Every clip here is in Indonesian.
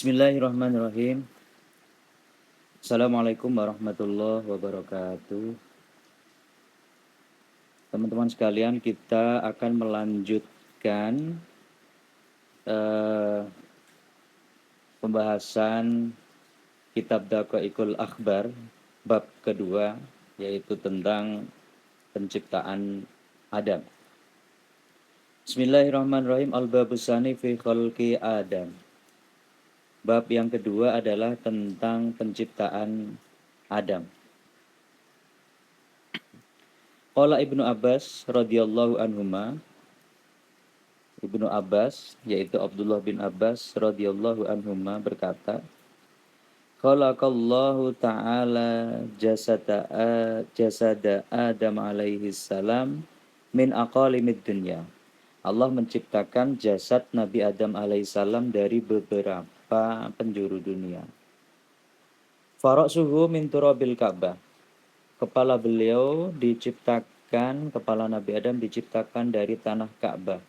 Bismillahirrahmanirrahim. Assalamualaikum warahmatullahi wabarakatuh. Teman-teman sekalian, kita akan melanjutkan pembahasan kitab Daqaiqul Akhbar bab kedua, yaitu tentang penciptaan Adam. Bismillahirrahmanirrahim. Al-babus tsani fi khalqi Adam. Bab yang kedua adalah tentang penciptaan Adam. Qala Ibnu Abbas radhiyallahu anhuma, Ibnu Abbas yaitu Abdullah bin Abbas radhiyallahu anhuma berkata, khalaqallahu ta'ala jasada Adam alaihi salam min aqalimid dunya. Allah menciptakan jasad Nabi Adam alaihissalam dari beberapa penjuru dunia. Fara'suhu min turabil Ka'bah. Kepala Nabi Adam diciptakan dari tanah Ka'bah.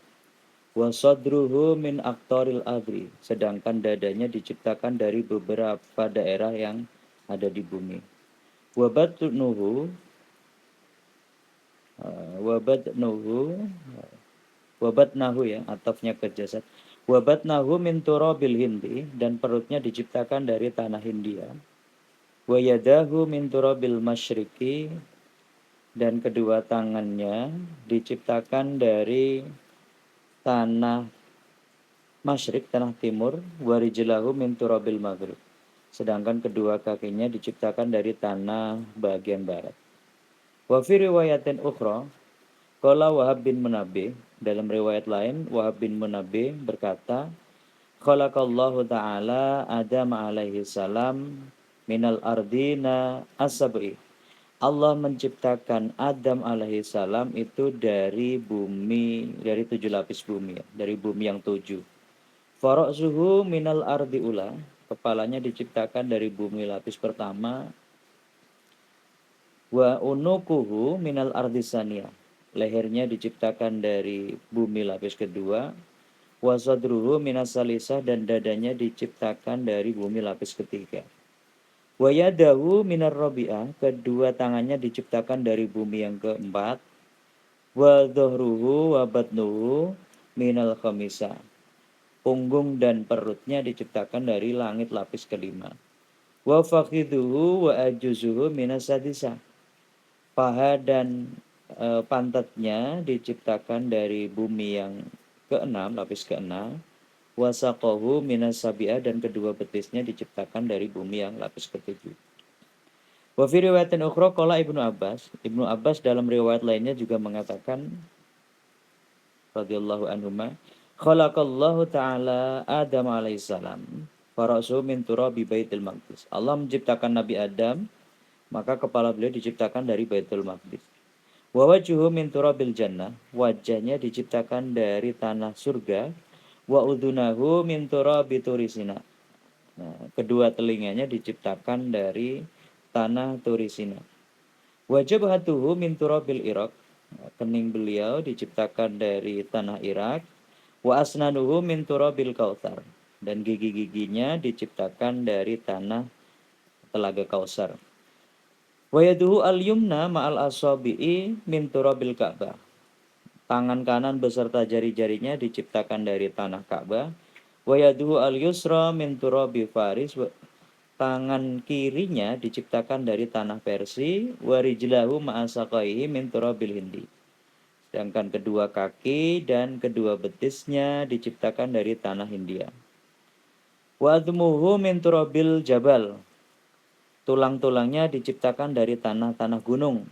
Wa sadruhu min aqtaril ardi. Sedangkan dadanya diciptakan dari beberapa daerah yang ada di bumi. Wa batnuhu wabatnahu ya, atafnya ke jasad. Wabatnahu min turabil Hindi, dan perutnya diciptakan dari tanah Hindia. Wa yadahu min turabil masyriqi, dan kedua tangannya diciptakan dari tanah masyrik, tanah timur. Wa rijlahu min turabil maghrib, sedangkan kedua kakinya diciptakan dari tanah bagian barat. Wa fi riwayatin ukhra qala Wahab bin Munabbih, dalam riwayat lain Wahab bin Munabbih berkata, khalaqallahu ta'ala Adam alaihi salam minal ardina as-sab'i. Allah menciptakan Adam alaihi salam itu dari bumi, dari 7 lapis bumi, dari bumi yang 7. Fara'suhu minal ardi ula, kepalanya diciptakan dari bumi lapis pertama. Wa unukuhu minal ardi saniyah, lehernya diciptakan dari bumi lapis kedua. Wa sadruhu minas salisah, dan dadanya diciptakan dari bumi lapis ketiga. Wa yadahu minar rabi'ah, kedua tangannya diciptakan dari bumi yang keempat. Wa dhahruhu wa batnuhu minal khamisah, punggung dan perutnya diciptakan dari langit lapis kelima. Wa fakhiduhu wa ajuzuhu minas sadisah, paha dan pantatnya diciptakan dari bumi yang keenam, lapis keenam. Wasaqahu minas sabi'ah, dan kedua betisnya diciptakan dari bumi yang lapis ketujuh. Wa fi riwayatin ukhra qala Ibnu Abbas, Ibnu Abbas dalam riwayat lainnya juga mengatakan radhiyallahu anhuma, khalaqallahu ta'ala Adam alaihissalam fara'su min turabi baitil maqdis. Allah menciptakan Nabi Adam, maka kepala beliau diciptakan dari Baitul Maqdis. Wa wajhuhu min turabil jannah, wajahnya diciptakan dari tanah surga. Wa udunahu min turabi turisina. Nah, kedua telinganya diciptakan dari tanah Turisina. Wa jabhatuhu min turabil Irak, kening beliau diciptakan dari tanah Irak. Wa asnanuhu min turabil Kautsar, dan gigi-giginya diciptakan dari tanah Telaga Kausar. Wa yaduhu al-yumna ma'al asabi'i min turabil Ka'bah, tangan kanan beserta jari-jarinya diciptakan dari tanah Ka'bah. Wa yaduhu al-yusra min turabi Faris, tangan kirinya diciptakan dari tanah Persia. Wa rijlahu ma'asaqaihi min turabil Hindi, sedangkan kedua kaki dan kedua betisnya diciptakan dari tanah Hindia. Wa admuhu min turabil jabal, tulang-tulangnya diciptakan dari tanah-tanah gunung.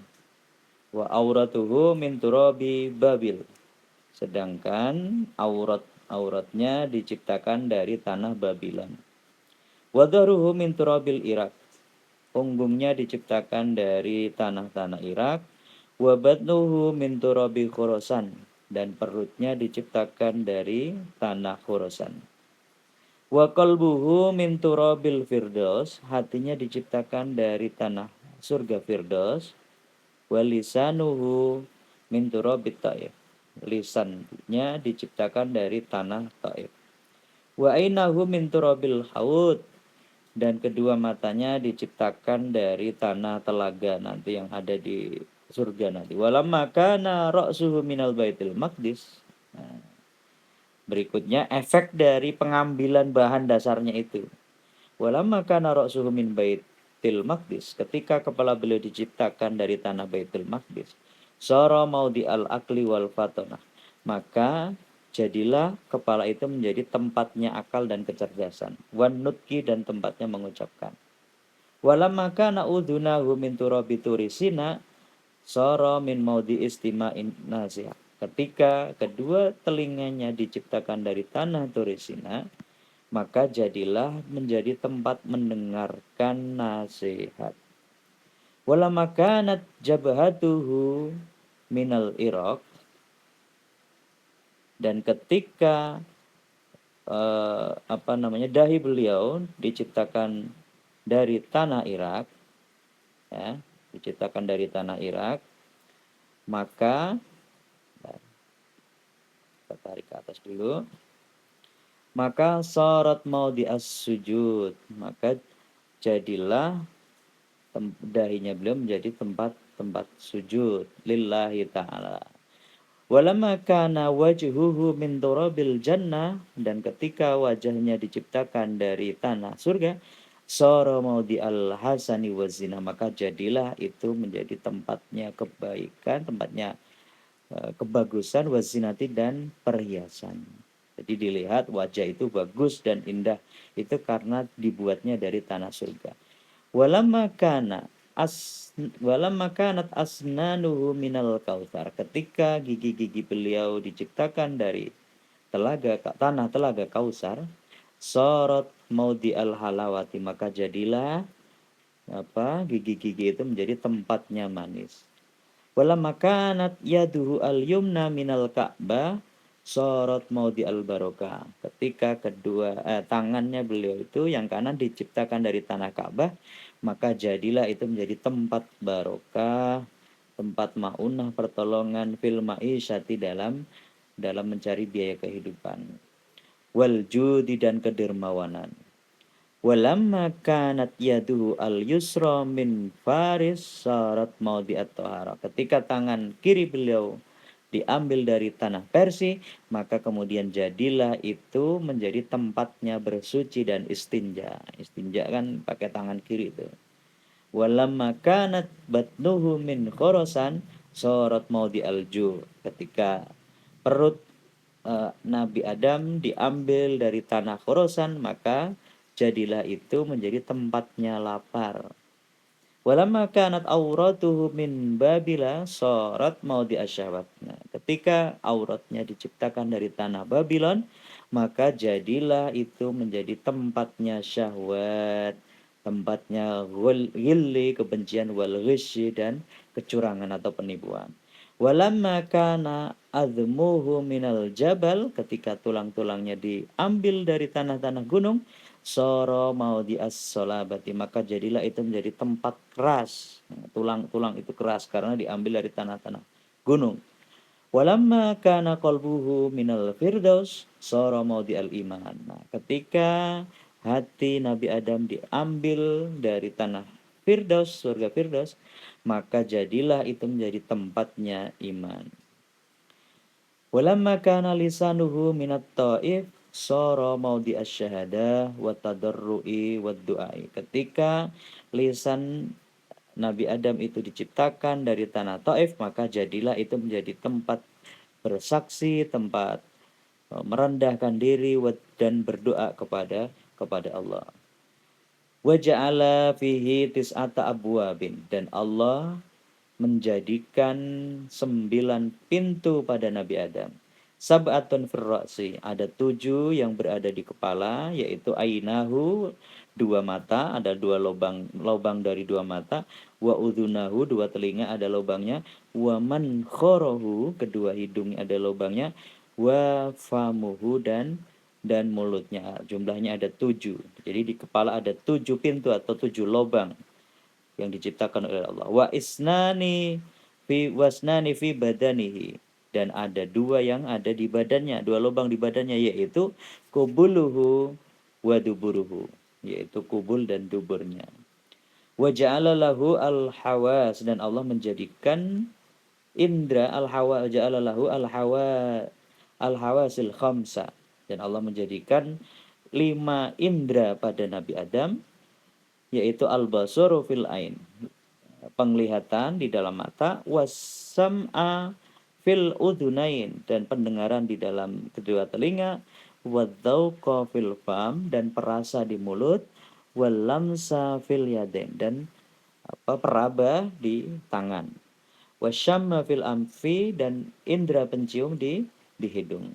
Wa auratuhu min turabi Babil, sedangkan auratnya diciptakan dari tanah Babylon. Wa dhahruhu min turabil Irak, punggungnya diciptakan dari tanah-tanah Irak. Wa batnuhu min turabi Khurasan, dan perutnya diciptakan dari tanah Khurasan. Wa qalbuhu min turabil Firdaus, hatinya diciptakan dari tanah surga Firdaus. Wa lisanuhu min turabit Taif, lisannya diciptakan dari tanah Taif. Wa ainahu min turabil haud, dan kedua matanya diciptakan dari tanah telaga nanti yang ada di surga nanti. Walamma kana ra'suhu minal baitil maqdis. Nah, berikutnya efek dari pengambilan bahan dasarnya itu. Walamma kana ra'suhu min baitil maqdis, ketika kepala beliau diciptakan dari tanah Baitul Maqdis. Sara maudi al-akli wal fatonah, maka jadilah kepala itu menjadi tempatnya akal dan kecerdasan. Wan nutki, dan tempatnya mengucapkan. Walamma kana udhunahu min turabi turisina sara min maudi istima'in nasihat. Ketika kedua telinganya diciptakan dari tanah Turisina, maka jadilah menjadi tempat mendengarkan nasihat. Walamma kanat jabhatuhu minal Iraq, dan ketika dahi beliau diciptakan dari tanah Irak, ya, diciptakan dari tanah Irak, maka kita tarik ke atas dulu. Maka syarat maudi as-sujud, maka jadilah dahinya beliau menjadi tempat sujud lillahi ta'ala. Walamma kana wajhuhu min turabil jannah, dan ketika wajahnya diciptakan dari tanah surga, sara maudi al-hasani wazina, maka jadilah itu menjadi tempatnya kebaikan, tempatnya kebagusan, wazinati, dan perhiasan. Jadi dilihat wajah itu bagus dan indah itu karena dibuatnya dari tanah surga. Walamma kanat asnanuhu minal kautsar, ketika gigi-gigi beliau diciptakan dari tanah telaga Kausar, sorot maudi al halawati, maka jadilah gigi-gigi itu menjadi tempatnya manis. Walamma kanat yaduhu al-yumna minal Ka'bah sorot maudi al-barokah, ketika kedua tangannya beliau itu yang kanan diciptakan dari tanah Ka'bah, maka jadilah itu menjadi tempat barokah, tempat maunah, pertolongan fil ma'isyati, dalam mencari biaya kehidupan, wal judi, dan kedermawanan. Walamma kanat yaduhu al-yusra min faris sarat maudi at-tahara, ketika tangan kiri beliau diambil dari tanah Persia, maka kemudian jadilah itu menjadi tempatnya bersuci dan istinja. Istinja kan pakai tangan kiri itu. Walamma kanat batnuhu min khurasan sarat maudi al-ju, ketika perut Nabi Adam diambil dari tanah Khurasan, maka jadilah itu menjadi tempatnya lapar. Walamma kanat auratuhu min Babila sarat maudi asyawat. Nah, ketika auratnya diciptakan dari tanah Babylon, maka jadilah itu menjadi tempatnya syahwat, tempatnya ghilli, kebencian, wal ghisyi, dan kecurangan atau penipuan. Walamma kana azmuhu minal jabal, ketika tulang-tulangnya diambil dari tanah-tanah gunung, soro maudi as-solabati, maka jadilah itu menjadi tempat keras. Tulang-tulang itu keras karena diambil dari tanah-tanah gunung. Walamma kana qalbuhu minal firdaus soro maudi al-iman. Nah, ketika hati Nabi Adam diambil dari tanah Firdaus, surga Firdaus, maka jadilah itu menjadi tempatnya iman. Walamma kana lisanuhu minat ta'if sara maudi asy-syahadah wa tadarru'i wa du'ai, ketika lisan Nabi Adam itu diciptakan dari tanah Taif, maka jadilah itu menjadi tempat bersaksi, tempat merendahkan diri dan berdoa kepada Allah. Wa ja'ala fihi tis'ata abwabin, dan Allah menjadikan 9 pintu pada Nabi Adam. Sab'atun firra'si, ada 7 yang berada di kepala, yaitu ainahu, 2 mata, ada 2 lubang dari 2 mata, wa udhunahu, 2 telinga ada lubangnya, wa mankhorohu, kedua hidungnya ada lubangnya, wa famuhu, dan mulutnya. Jumlahnya ada 7. Jadi di kepala ada 7 pintu atau 7 lubang yang diciptakan oleh Allah. Wa isnani fi wasnani fi badanihi, dan ada dua yang ada di badannya, dua lubang di badannya, yaitu kubuluhu wa duburuhu, yaitu kubul dan duburnya. Wa ja'ala lahu al-hawas, dan Allah menjadikan indra al-hawa, ja'ala lahu al-hawasil khamsa, dan Allah menjadikan 5 indra pada Nabi Adam, yaitu al-basaru fil ain, penglihatan di dalam mata, wasam'a fil udhunain, dan pendengaran di dalam kedua telinga, wadzauqa fil fam, dan perasa di mulut, walamsa fil yadain, dan peraba di tangan, wasyamma fil amfi, dan indera pencium di hidung.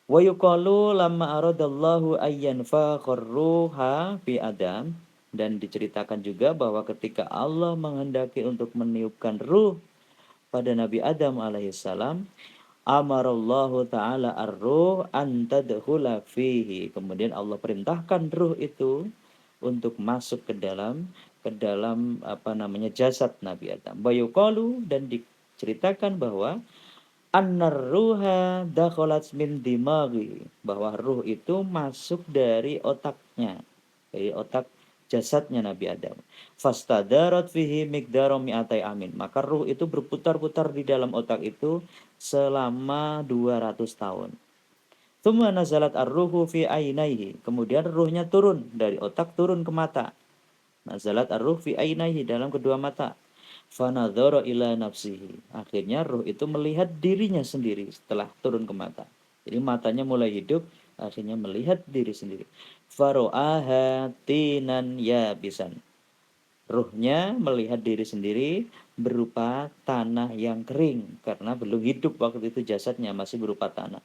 Wa yuqalu lamma aradallahu ayyanfakhar ruha fi Adam, dan diceritakan juga bahwa ketika Allah menghendaki untuk meniupkan ruh pada Nabi Adam alaihissalam, amarallahu ta'ala ar-ruh an tadkhula fihi, kemudian Allah perintahkan ruh itu untuk masuk ke dalam jasad Nabi Adam. Wa yuqalu, dan diceritakan bahwa annar ruha dakhalat min dimaghi, bahwa ruh itu masuk dari otaknya, dari otak jasadnya Nabi Adam. Fastadarat fihi miqdaru mi'atai amin, maka ruh itu berputar-putar di dalam otak itu selama 200 tahun. Tsumma nazalat ar-ruhu fi ainaihi, kemudian ruhnya turun dari otak turun ke mata. Nazalat ar-ruh fi ainaihi, dalam kedua mata. Fanadhara ila nafsihi, akhirnya ruh itu melihat dirinya sendiri setelah turun ke mata. Jadi matanya mulai hidup, akhirnya melihat diri sendiri. Faro'aha tinan yabisan, ruhnya melihat diri sendiri berupa tanah yang kering, karena belum hidup waktu itu jasadnya, masih berupa tanah.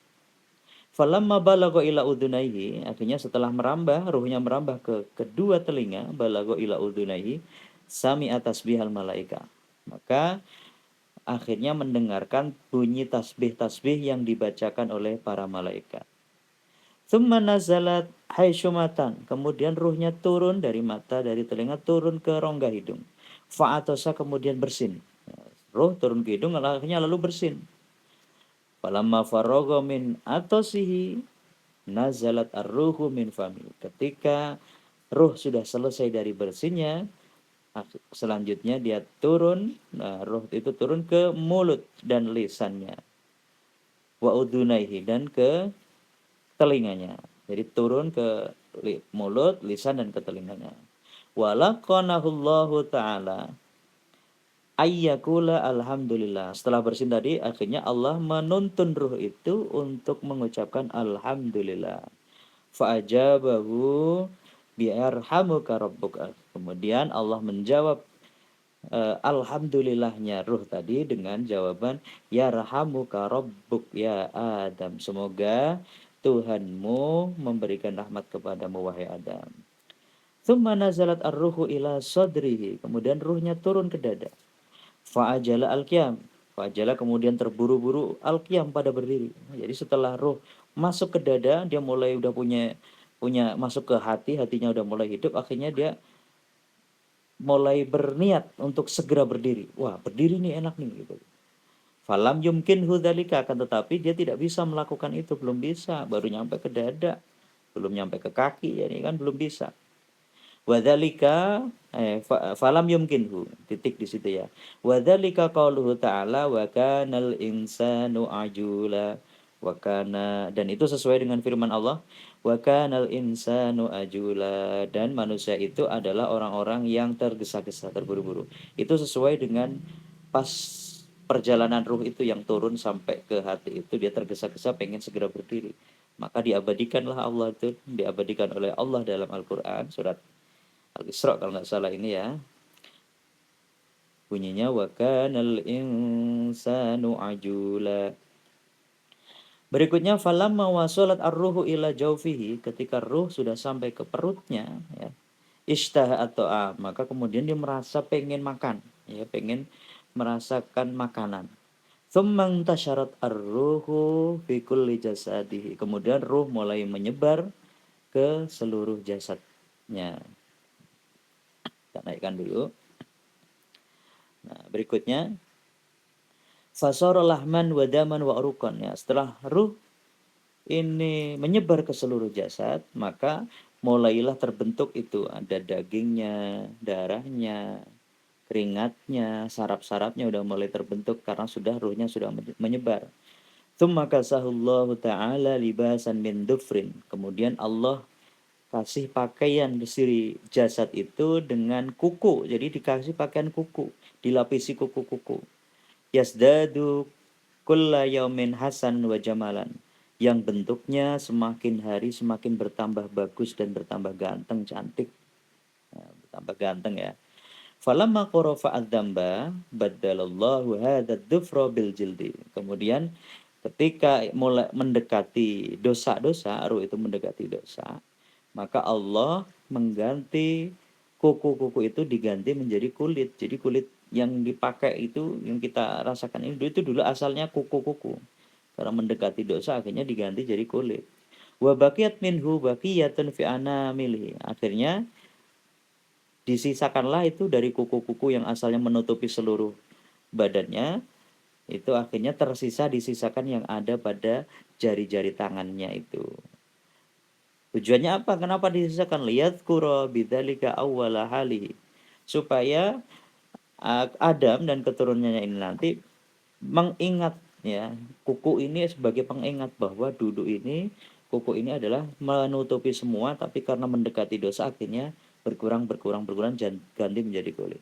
Falamma balagha ila udunaihi, akhirnya setelah merambah, ruhnya merambah ke kedua telinga, balagha ila udunaihi, sami'a tasbihal malaika, maka akhirnya mendengarkan bunyi tasbih-tasbih yang dibacakan oleh para malaikat. Tsumma nazalat haisyumatan, kemudian ruhnya turun dari mata, dari telinga turun ke rongga hidung. Fa'atosa, kemudian bersin. Ruh turun ke hidung, akhirnya lalu bersin. Falamma faragha min atosihi nazalat ar-ruhu min fami, ketika ruh sudah selesai dari bersinnya, selanjutnya dia turun, ruh itu turun ke mulut dan lisannya, wa udunaihi, dan ke telinganya. Jadi turun ke mulut, lisan, dan ke telinganya. Walaqanahullahu ta'ala ayyakula alhamdulillah, setelah bersin tadi, akhirnya Allah menuntun ruh itu untuk mengucapkan alhamdulillah. Fa'ajabahu bi'arhamuka rabbuka, kemudian Allah menjawab alhamdulillahnya ruh tadi dengan jawaban yarhamuka rabbuk ya Adam, semoga Tuhanmu memberikan rahmat kepadamu wahai Adam. Tsumma nazalat ar-ruhu ila sadrihi, kemudian ruhnya turun ke dada. Fa'ajala al-qiyam, fa'ajala, kemudian terburu-buru al-qiyam, pada berdiri. Jadi setelah ruh masuk ke dada, dia mulai udah punya masuk ke hati, hatinya udah mulai hidup, akhirnya dia mulai berniat untuk segera berdiri. Wah, berdiri nih enak nih gitu. Falam yumkin hudzalika, akan tetapi dia tidak bisa melakukan itu, belum bisa, baru nyampe ke dada, belum nyampe ke kaki, jadi kan belum bisa. Wadzalika falam yumkinhu, titik di situ ya. Wadzalika qauluhu ta'ala wa kanal insanu ajula, wa kana, dan itu sesuai dengan firman Allah, wa kanal insanu ajula, dan manusia itu adalah orang-orang yang tergesa-gesa, terburu-buru. Itu sesuai dengan pas perjalanan ruh itu yang turun sampai ke hati itu, dia tergesa-gesa pengen segera berdiri. Maka diabadikanlah Allah itu, diabadikan oleh Allah dalam Al-Qur'an surat Al-Isra kalau nggak salah ini ya. Bunyinya wa kanal insanu ajula. Berikutnya falamma wasalat ar-ruhu ila jaufihi, ketika ruh sudah sampai ke perutnya ya. Ishtaha atau maka kemudian dia merasa pengen makan, ya, pengen merasakan makanan. Tsumma tasyarat ar-ruhu fi kulli jasadihi, kemudian ruh mulai menyebar ke seluruh jasadnya. Kita naikkan dulu. Nah, berikutnya Fasara lahman wa daman wa uruqan, ya. Setelah ruh ini menyebar ke seluruh jasad, maka mulailah terbentuk itu, ada dagingnya, darahnya, keringatnya, saraf-sarafnya udah mulai terbentuk karena sudah ruhnya sudah menyebar. Tsumma kasahullahu ta'ala libasan min dufrin. Kemudian Allah kasih pakaian di jasad itu dengan kuku. Jadi dikasih pakaian kuku, dilapisi kuku-kuku. Yasdadu kulla yaumin hasan wa jamalan. Yang bentuknya semakin hari semakin bertambah bagus dan bertambah ganteng, cantik. Nah, bertambah ganteng ya. Falamma qarafa adzamba badalallahu hadza dzufra bil jildi. Kemudian ketika mulai mendekati dosa-dosa, ruh itu mendekati dosa, maka Allah mengganti kuku-kuku itu diganti menjadi kulit. Jadi kulit yang dipakai itu yang kita rasakan itu dulu asalnya kuku-kuku. Karena mendekati dosa akhirnya diganti jadi kulit. Wa baqiyat minhu baqiyatun fi anamili. Akhirnya disisakanlah itu dari kuku-kuku yang asalnya menutupi seluruh badannya, itu akhirnya disisakan yang ada pada jari-jari tangannya itu. Tujuannya apa? Kenapa disisakan? Liyadhkura bidzalika awwala hali. Supaya Adam dan keturunannya ini nanti mengingat, ya, kuku ini sebagai pengingat bahwa dulu ini kuku ini adalah menutupi semua, tapi karena mendekati dosa akhirnya berkurang dan ganti menjadi kulit.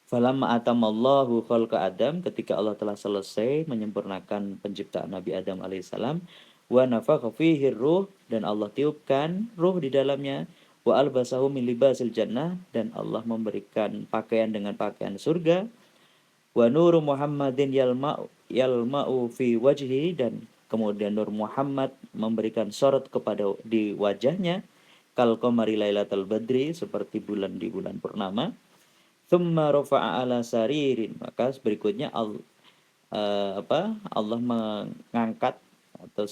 Falamma atamallahu khalqa Adam, ketika Allah telah selesai menyempurnakan penciptaan Nabi Adam alaihissalam, wa nafakha fihi ruh, dan Allah tiupkan ruh di dalamnya, wa albasahu min libasil jannah, dan Allah memberikan pakaian dengan pakaian surga, wa nuru Muhammadin yalma'u fi wajhi, dan kemudian Nur Muhammad memberikan sorot kepada di wajahnya, kal qamari lailatul badri, seperti bulan di bulan purnama. Tsumma rafa'a ala saririn, maka berikutnya Allah mengangkat atau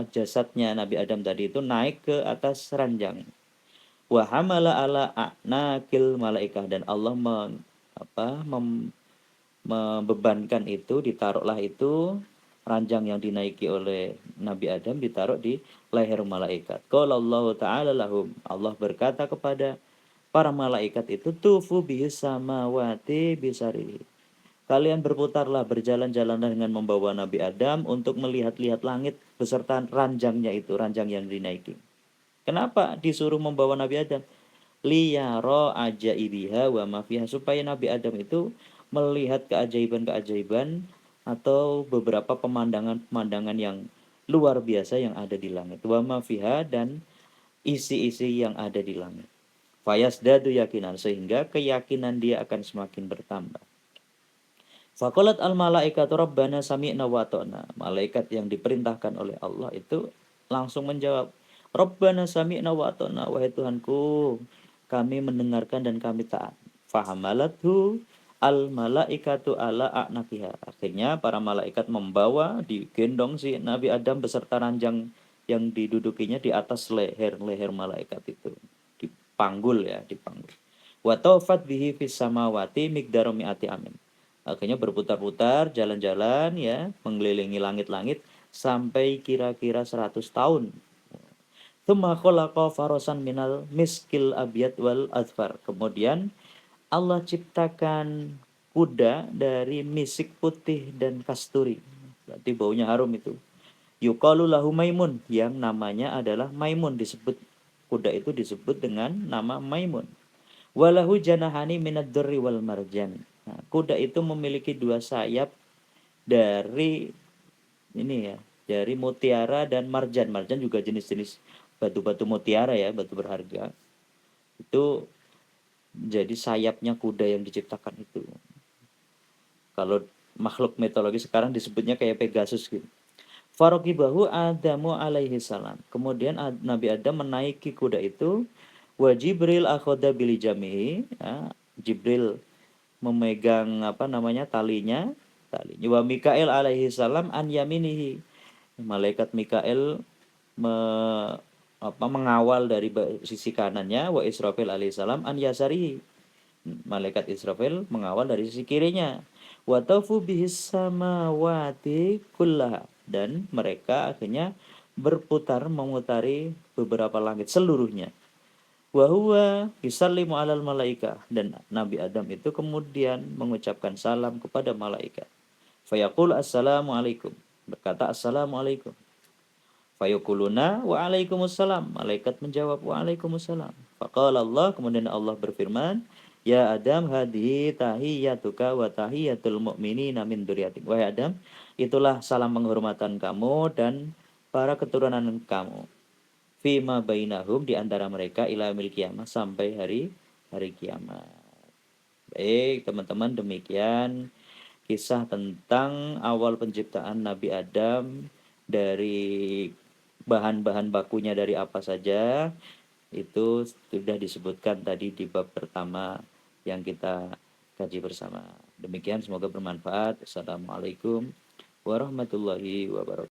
jasadnya Nabi Adam tadi itu naik ke atas ranjang. Wa hamala ala a'naqil malaikah, dan Allah membebankan itu, ditaruhlah itu ranjang yang dinaiki oleh Nabi Adam ditaruh di leher malaikat. Qala Allah Ta'ala lahum, Allah berkata kepada para malaikat itu, tufu bihis samawati bisari. Kalian berputarlah, berjalan-jalanlah dengan membawa Nabi Adam untuk melihat-lihat langit beserta ranjangnya itu, ranjang yang dinaiki. Kenapa disuruh membawa Nabi Adam? Liyara ajaibiha wa mafiha, supaya Nabi Adam itu melihat keajaiban-keajaiban atau beberapa pemandangan-pemandangan yang luar biasa yang ada di langit. Wa mafiha, dan isi-isi yang ada di langit. Fayasdadu yakinan, sehingga keyakinan dia akan semakin bertambah. Faqalat al malaikatu rabbana sami'na wa ata'na. Malaikat yang diperintahkan oleh Allah itu langsung menjawab, Rabbana sami'na wa ata'na, wahai Tuhanku, kami mendengarkan dan kami taat. Fahamalathu al malaikatu ala a'naqiha. Akhirnya para malaikat membawa, digendong si Nabi Adam beserta ranjang yang didudukinya di atas leher malaikat itu. Dipanggul. Wa tawfat bihi fis samawati miqdaru mi'ati amin. Akhirnya berputar-putar, jalan-jalan, ya, mengelilingi langit-langit sampai kira-kira 100 tahun. Tsumma khalaqa farasan minal miskil abyad wal azfar. Kemudian Allah ciptakan kuda dari misik putih dan kasturi. Berarti baunya harum itu. Yuqalu lahu Maimun, yang namanya adalah Maimun, disebut kuda itu disebut dengan nama Maimun. Walahu janahani minad durri wal marjan. Nah, kuda itu memiliki dua sayap dari ini, ya, dari mutiara dan marjan. Marjan juga jenis-jenis batu-batu mutiara, ya, batu berharga. Itu jadi sayapnya kuda yang diciptakan itu. Kalau makhluk mitologi sekarang disebutnya kayak Pegasus gitu. Farokibahu Adamu alaihi salam. Kemudian Nabi Adam menaiki kuda itu. Wa Jibril akhoda bili jamihi. Ya, Jibril memegang talinya. Wa Mikail alaihi salam an yaminihi. Malaikat Mikail mengawal dari sisi kanannya. Wa Israfil alaihi salam an yasarihi. Malaikat Israfil mengawal dari sisi kirinya. wa tafu bihis samawati kullaha, dan mereka akhirnya berputar memutari beberapa langit seluruhnya. Wa huwa yusallimu alal malaika, dan Nabi Adam itu kemudian mengucapkan salam kepada malaikat. Fayaqul assalamu alaikum, berkata assalamu alaikum. Fayaquluna wa alaikumussalam, malaikat menjawab wa alaikumussalam. Faqala Allah, kemudian Allah berfirman, ya Adam hadhihi tahiyyatuka wa tahiyyatul mu'minina min dzurriyyatik. Wahai Adam, itulah salam penghormatan kamu dan para keturunan kamu. Fima bainahum, di antara mereka, ila yaumil qiyamah, sampai hari kiamat. Baik, teman-teman, demikian kisah tentang awal penciptaan Nabi Adam, dari bahan-bahan bakunya dari apa saja, itu sudah disebutkan tadi di bab pertama yang kita kaji bersama. Demikian, semoga bermanfaat. Assalamualaikum warahmatullahi wabarakatuh.